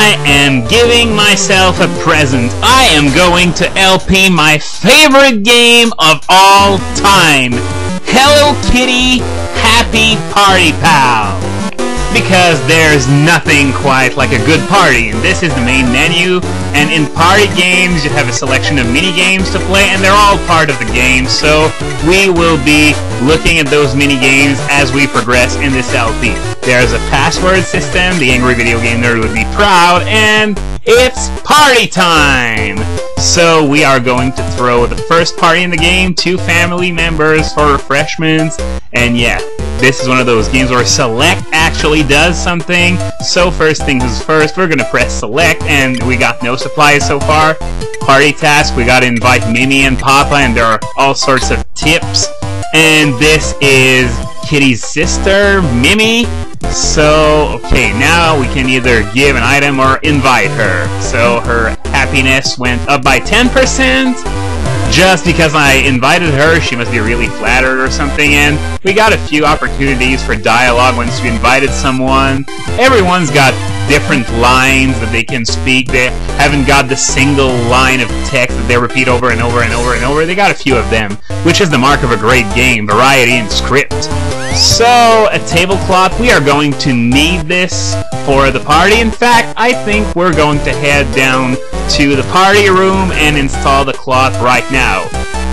I am giving myself a present. I am going to LP my favorite game of all time, Hello Kitty Happy Party Pal. Because there's nothing quite like a good party, and this is the main menu, and in party games you have a selection of mini games to play, and they're all part of the game, so we will be looking at those mini games as we progress in this LP. There's a password system, the angry video game nerd would be proud, and it's party time! So we are going to throw the first party in the game, 2 family members for refreshments, and yeah, this is one of those games where select actually does something. So first things first, we're gonna press select, and we got no supplies so far. Party task, we gotta invite Mimi and Papa, and there are all sorts of tips. And this is Kitty's sister, Mimi. So, okay, now we can either give an item or invite her. So her happiness went up by 10%. Just because I invited her, she must be really flattered or something, and we got a few opportunities for dialogue once you invited someone. Everyone's got different lines that they can speak. They haven't got the single line of text that they repeat over and over and over and over. They got a few of them, which is the mark of a great game, variety in script. So, a tablecloth, we are going to need this for the party. In fact, I think we're going to head down to the party room and install the cloth right now.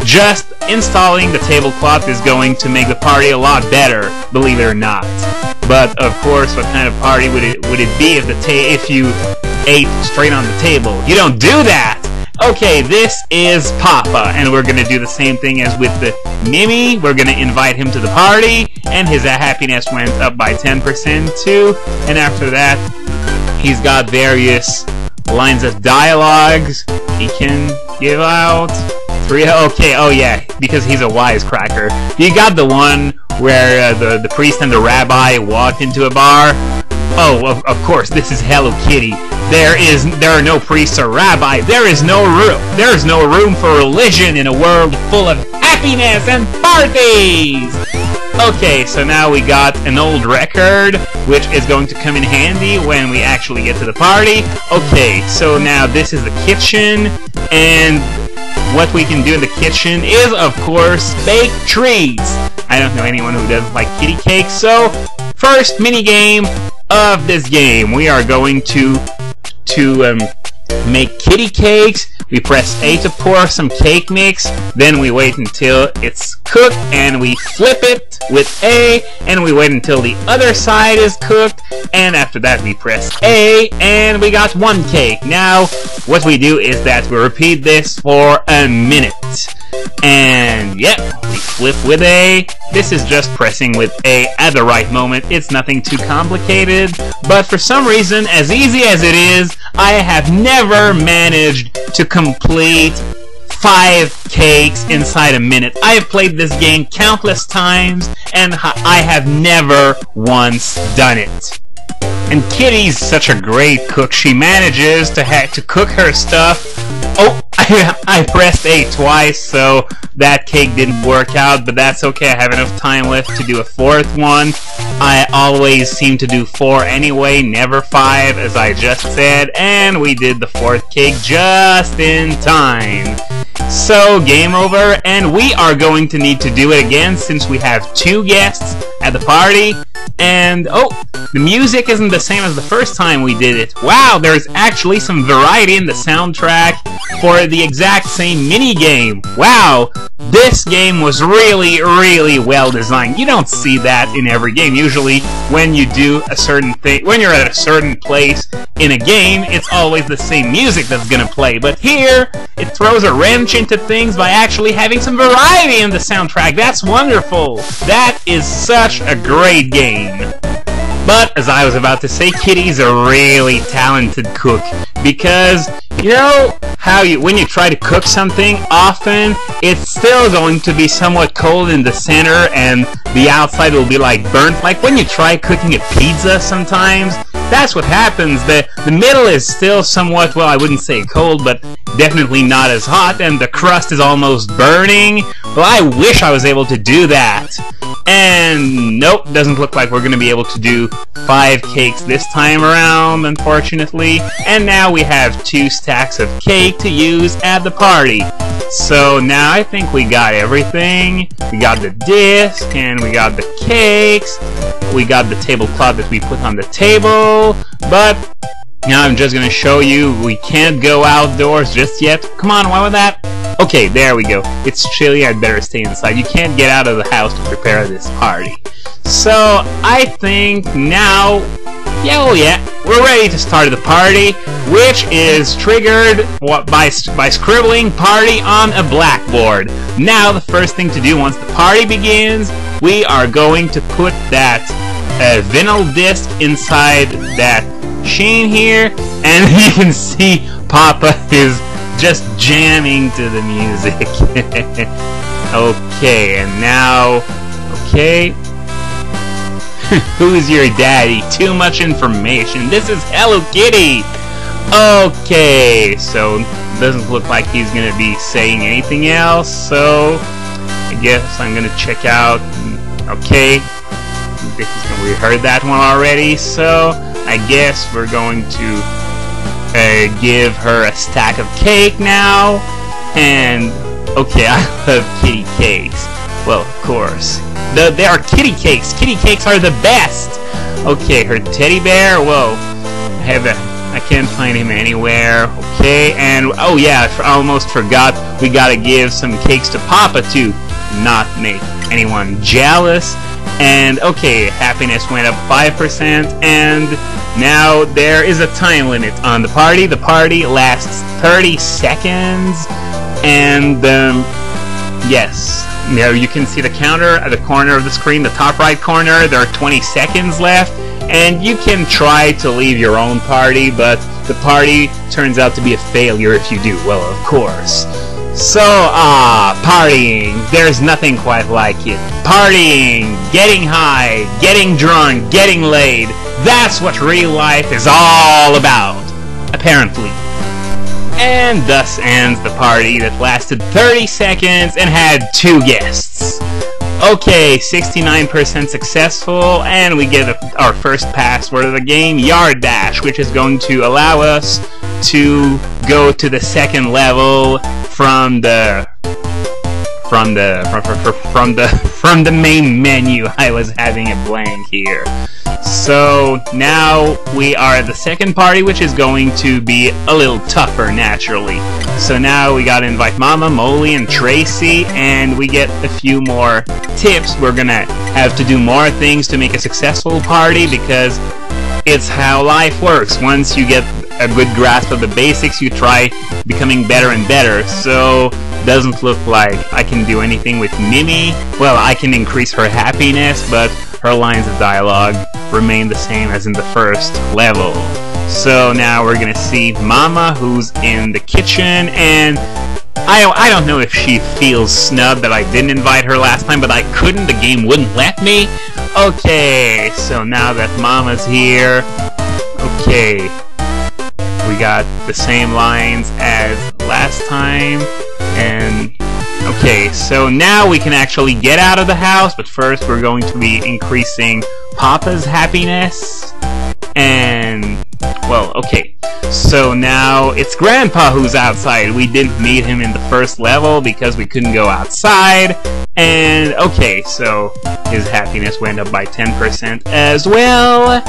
Just installing the tablecloth is going to make the party a lot better, believe it or not. But of course, what kind of party would it be if you ate straight on the table? You don't do that! Okay, this is Papa, and we're gonna do the same thing as with the Mimi. We're gonna invite him to the party, and his happiness went up by 10% too. And after that, he's got various lines of dialogues he can give out. 3, okay, oh yeah, because he's a wisecracker. You got the one where the priest and the rabbi walked into a bar. Oh, of course, this is Hello Kitty. There are no priests or rabbi. There is no room for religion in a world full of happiness and parties. Okay, so now we got an old record, which is going to come in handy when we actually get to the party. Okay, so now this is the kitchen, and what we can do in the kitchen is, of course, bake treats. I don't know anyone who doesn't like kitty cakes, so first mini-game of this game, we are going to make kitty cakes. We press A to pour some cake mix, then we wait until it's cooked, and we flip it with A, and we wait until the other side is cooked, and after that we press A, and we got 1 cake. Now, what we do is that we repeat this for a minute. And yep, we flip with A. This is just pressing with A at the right moment. It's nothing too complicated, but for some reason, as easy as it is, I have never managed to complete 5 cakes inside a minute. I have played this game countless times, and I have never once done it. And Kitty's such a great cook. She manages to cook her stuff. Oh, I pressed A twice, so that cake didn't work out, but that's okay. I have enough time left to do a 4th one. I always seem to do 4 anyway, never 5, as I just said, and we did the 4th cake just in time. So, game over, and we are going to need to do it again since we have 2 guests at the party. And, oh, the music isn't the same as the first time we did it. Wow, there's actually some variety in the soundtrack for the exact same mini-game. Wow, this game was really, really well designed. You don't see that in every game. Usually, when you do a certain thing, when you're at a certain place in a game, it's always the same music that's gonna play. But here, it throws a wrench into things by actually having some variety in the soundtrack. That's wonderful. That is such a great game. But, as I was about to say, Kitty's a really talented cook, because, you know, when you try to cook something, often it's still going to be somewhat cold in the center, and the outside will be like burnt. Like when you try cooking a pizza sometimes, that's what happens. The middle is still somewhat, well, I wouldn't say cold, but definitely not as hot, and the crust is almost burning. Well, I wish I was able to do that. And nope, doesn't look like we're going to be able to do 5 cakes this time around, unfortunately. And now we have 2 stacks of cake to use at the party. So now I think we got everything. We got the disc, and we got the cakes. We got the tablecloth that we put on the table. But now I'm just going to show you we can't go outdoors just yet. Come on, why was that? Okay, there we go. It's chilly, I'd better stay inside. You can't get out of the house to prepare this party. So, I think now, we're ready to start the party, which is triggered by scribbling party on a blackboard. Now, the first thing to do once the party begins, we are going to put that vinyl disc inside that machine here, and you can see Papa is just jamming to the music. Okay, and now, okay. Who's your daddy? Too much information. This is Hello Kitty. Okay, so doesn't look like he's gonna be saying anything else, so I guess I'm gonna check out. Okay, we heard that one already, so I guess we're going to give her a stack of cake now. And okay, I love kitty cakes. Well, of course, they are kitty cakes. Kitty cakes are the best. Okay, her teddy bear. Whoa, I can't find him anywhere. Okay, and oh yeah, I almost forgot. We gotta give some cakes to Papa to not make anyone jealous. And okay, happiness went up 5%, and now there is a time limit on the party. The party lasts 30 seconds, and yes, now you can see the counter at the corner of the screen, the top right corner. There are 20 seconds left, and you can try to leave your own party, but the party turns out to be a failure if you do. Well, of course. So, partying. There's nothing quite like it. Partying, getting high, getting drunk, getting laid. That's what real life is all about, apparently. And thus ends the party that lasted 30 seconds and had 2 guests. Okay, 69% successful, and we get our first password of the game, Yard Dash, which is going to allow us to go to the second level from the main menu. I was having a blank here. So now we are at the second party, which is going to be a little tougher, naturally. So now we gotta invite Mama, Molly, and Tracy, and we get a few more tips. We're gonna have to do more things to make a successful party, because it's how life works. Once you get a good grasp of the basics, you try becoming better and better. So doesn't look like I can do anything with Mimi. Well, I can increase her happiness, but her lines of dialogue remain the same as in the first level. So now we're gonna see Mama, who's in the kitchen, and I don't know if she feels snubbed that I didn't invite her last time, but I couldn't. The game wouldn't let me. Okay, so now that Mama's here, okay, we got the same lines as last time, and okay, so now we can actually get out of the house, but first we're going to be increasing Papa's happiness, and, well, okay, so now it's Grandpa who's outside. We didn't meet him in the first level because we couldn't go outside, and, okay, so his happiness went up by 10% as well.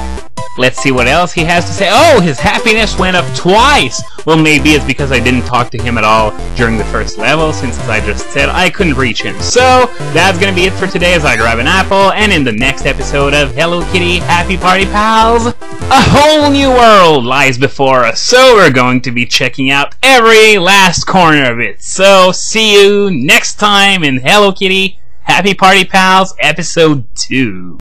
Let's see what else he has to say. Oh, his happiness went up twice! Well, maybe it's because I didn't talk to him at all during the first level, since, as I just said, I couldn't reach him. So, that's gonna be it for today as I grab an apple, and in the next episode of Hello Kitty Happy Party Pals, a whole new world lies before us, so we're going to be checking out every last corner of it. So, see you next time in Hello Kitty Happy Party Pals, Episode 2.